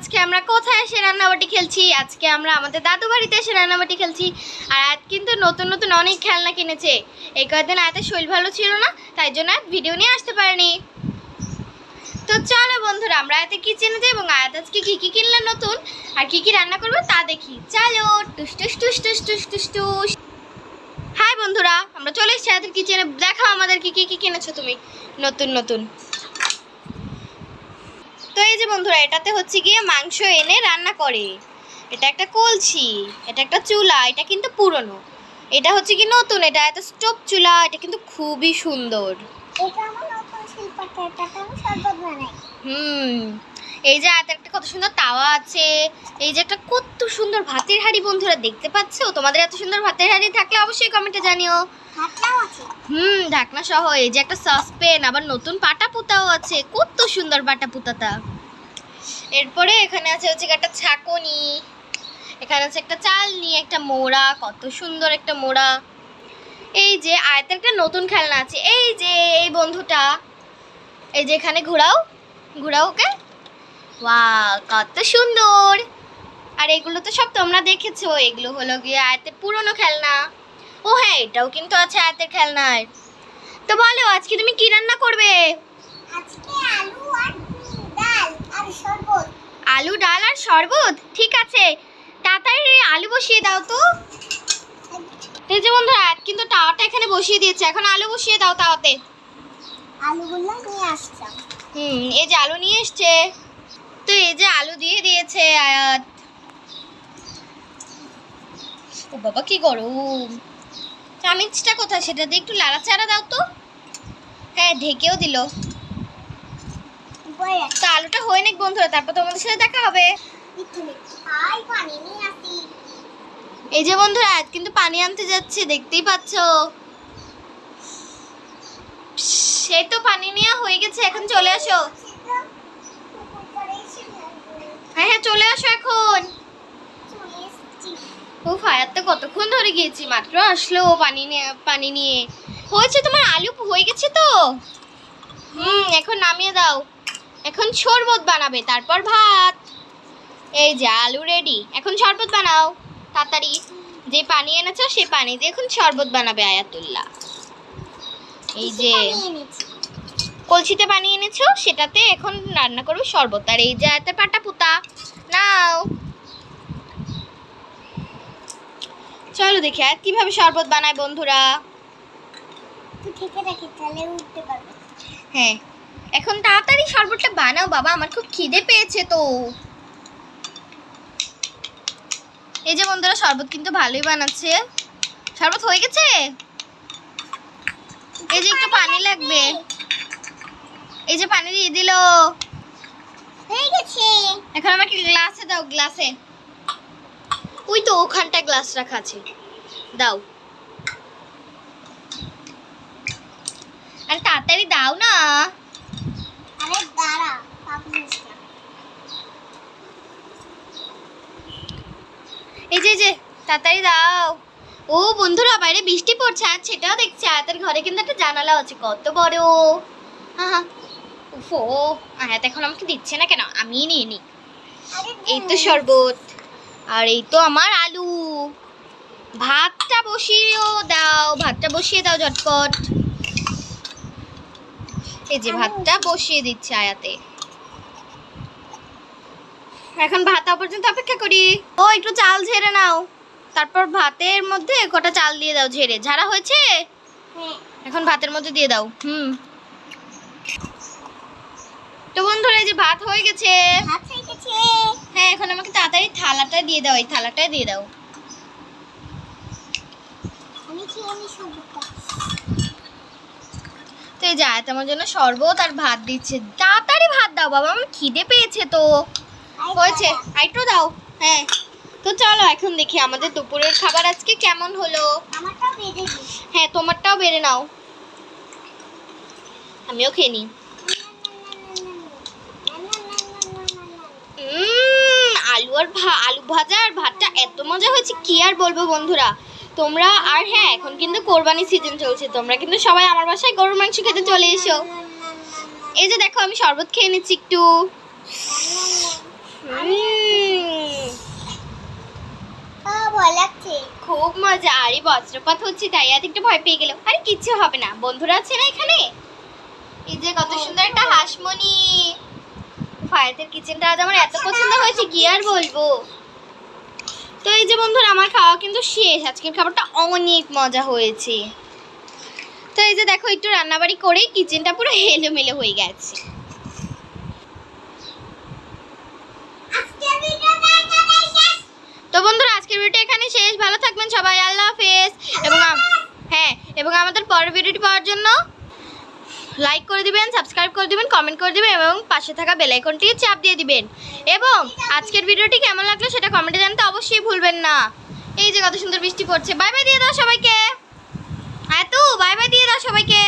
আজকে আমরা কোথায় এসে রান্নাবাটি খেলছি? আজকে আমরা আমাদের দাদু বাড়িতে এসে রান্নাবাটি খেলছি। আর আজ কিন্তু নতুন নতুন অনেক খেলনা কিনেছে। এই কয়েকদিন আয়াতের শরীর ভালো ছিল না, তাই জন্য ভিডিও নিয়ে আসতে পারেনি। তো চলো বন্ধুরা, আমরা আয়াতে কিচেনে যাই এবং আয়াত আজকে কী কী কিনলে নতুন আর কী কী রান্না করবো তা দেখি। চলো টুস টুস টুস টুস টুস টুস টুস। হাই বন্ধুরা, আমরা চলে এসেছি আয়াতের কিচেনে। দেখাও আমাদের কী কী কিনেছো তুমি নতুন নতুন। তো এই যে বন্ধুরা, এটাতে হচ্ছে গিয়ে মাংস এনে রান্না করে। এটা একটা কলসি, এটা একটা চুলা, এটা কিন্তু পুরনো। এটা হচ্ছে কি নতুন, এটা একটা স্টোভ চুলা, এটা কিন্তু খুবই সুন্দর। এই যে একটা কত সুন্দর তাওয়া আছে। এই যে একটা কত সুন্দর ভাতের হাঁড়ি বন্ধুরা, দেখতে পাচ্ছো? তোমাদের এত সুন্দর ভাতের হাঁড়ি থাকলে অবশ্যই কমেন্টে জানিও। ঢাকনা সহ। এই যে একটা সসপ্যান, আবার নতুন পাটা পুতাও আছে, কত সুন্দর পাটা পুতাটা। এরপরে এখানে আছে হচ্ছে একটা ছাঁকনি, এখানে আছে একটা চালনি, একটা মোড়া, কত সুন্দর একটা মোড়া। এই যে আয়াতের একটা নতুন খেলনা আছে, এই যে এই বন্ধুটা, এই যে এখানে ঘোরাও ঘোরাও ওকে। ওয়াও কত সুন্দর। আর এগুলো তো সব তোমরা দেখেছো, এগুলো হলো গিয়ে আয়াতের পুরনো খেলনা। ও হ্যাঁ, এটাও কিন্তু আছে আয়াতের খেলনার। তো বলো আজকে তুমি কি রান্না করবে? আজকে আলু আর ডাল আর শরবত। আলু ডাল আর শরবত, ঠিক আছে। তাড়াতাড়ি আলু বসিয়ে দাও তো। এই যে বন্ধুরা, আয়াত কিন্তু তাওয়াটা এখানে বসিয়ে দিয়েছে, এখন আলু বসিয়ে দাও তাওয়াতে। আলুগুলো নিয়ে আসলাম। এই যে আলু নিয়ে এসছে। তো এই যে আলু দিয়ে দিয়েছে আয়াত। ও বাবা কি গরম। চামিচটা কোথায়, সেটা দিয়ে একটু লাড়াচাড়া দাও তো। হ্যাঁ, ঢেকেও দিল। তো আলুটা হয়ে নিক বন্ধুরা, তারপর তোমাদের সাথে দেখা হবে। এই যে বন্ধুরা, আজ কিন্তু পানি আনতে যাচ্ছে, দেখতেই পাচ্ছ। সে তো পানি নেওয়া হয়ে গেছে, এখন চলে আসো। হ্যাঁ হ্যাঁ, চলে আসো এখন। ও ফায়ার তো কতক্ষণ ধরে গিয়েছি, মাত্র আসলো পানি নিয়ে। হয়েছে তোমার আলু হয়ে গেছে তো। এখন নামিয়ে দাও। এখন শরবত বানাবে, তারপর ভাত। এই যে আলু রেডি, এখন শরবত বানাও তাড়াতাড়ি। যে পানি এনেছো সেই পানি দিয়ে এখন শরবত বানাবে আয়াতুল্লাহ। এই যে কলসিতে পানি এনেছো, সেটাতে এখন রান্না করবে শরবত। আর এই যে আয়াতের পাটা পুতা নাও। চলো দেখি আয়াত কিভাবে শরবত বানায় বন্ধুরা। হ্যাঁ, এখন তাড়াতাড়ি শরবতটা বানাও বাবা, আমার খুব খিদে পেয়েছে তো। এই যে বন্ধুরা, শরবত কিন্তু ভালোই বানাচ্ছে। শরবত হয়ে গেছে। এই যে একটু পানি লাগবে, এই যে পানি দিয়ে দিল, হয়ে গেছে। এখন আমাকে গ্লাসে দাও, গ্লাসে। ওই তো ওখানটা গ্লাস রাখা আছে, দাও। আরে তাড়াতাড়ি দাও না। আরে দাঁড়া, এই যে তাড়াতাড়ি দাও। ও বন্ধুরা, বাইরে বৃষ্টি পড়ছে, আর সেটাও দেখছি। আয়াতের ঘরে কিন্তু একটা জানালা আছে, কত বড়। হ্যাঁ, উফো, আয়াত এখন আমাকে দিচ্ছে না কেন, আমি নিয়ে নিই। এই তো শরবত, আর এই তো আমার আলু। ভাতটা বসিয়ে দাও ঝটপট। এই যে ভাতটা বসিয়ে দিচ্ছে আয়াতে। এখন ভাত পর্যন্ত অপেক্ষা করি। ও একটু চাল ঝেড়ে নাও, তারপর ভাতের মধ্যে কটা চাল দিয়ে দাও, ঝাড়া হয়েছে। এখন ভাতের মধ্যে দিয়ে দাও। তো বন্ধুরা, এই যে ভাত হয়ে গেছে। হ্যাঁ, এখন আমাকে তাড়াতাড়ি থালাটা দিয়ে দাও, এই থালাটাই দিয়ে দাও। তো এই যে আয়াত আমার জন্য শরবত আর ভাত দিচ্ছে। তাড়াতাড়ি ভাত দাও বাবা, আমার খিদে পেয়েছে তো। হয়েছে, আইটো দাও। হ্যাঁ, তো চলো এখন দেখি আমাদের দুপুরের খাবার আজকে কেমন হলো। হ্যাঁ, তোমারটাও বেড়ে নাও, আমিও খেয়ে নিই। আলু ভাজা আর ভাতটা এত মজা হয়েছে, কি আর বলবো বন্ধুরা। তোমরা আর হ্যাঁ, এখন কিন্তু কোরবানি সিজন চলছে, তোমরা কিন্তু সবাই আমার বাসায় গরুর মাংস খেতে চলে এসো। এই যে দেখো, আমি শরবত খেয়ে নিচ্ছি একটু। ভয় লাগছে। খুব মজা। আরে বজ্রপাত হচ্ছে তাই এত একটু ভয় পেয়ে গেল। আরে কিচ্ছু হবে না, বন্ধুরা আছে না এখানে। এই যে কত সুন্দর একটা হাঁসমণি। ফায়াতের কিচেনটা আজ আমার এত পছন্দ হয়েছে কি আর বলবো। তো এই যে বন্ধুরা আমার খাওয়া কিন্তু শেষ। আজকের খাবারটা অনেক মজা হয়েছে। তো এই যে দেখো একটু রান্নাবাড়ি করে কিচেনটা পুরো এলোমেলো হয়ে গেছে। আজকের ভিডিওটা এখানেই শেষ। তো বন্ধুরা আজকের ভিডিওটা এখানে শেষ। ভালো থাকবেন সবাই, আল্লাহ হাফেজ। এবং এবং আমাদের পরের ভিডিওটি পাওয়ার জন্য লাইক করে দিবেন, সাবস্ক্রাইব করে দিবেন, কমেন্ট করে দিবেন এবং পাশে থাকা বেল আইকনটি চাপ দিয়ে দিবেন। এবং আজকের ভিডিওটি কেমন লাগলো সেটা কমেন্টে জানাতে অবশ্যই ভুলবেন না। এই যে কত সুন্দর বৃষ্টি পড়ছে। বাই বাই দিয়ে দাও সবাইকে। বাই বাই দিয়ে দাও সবাইকে।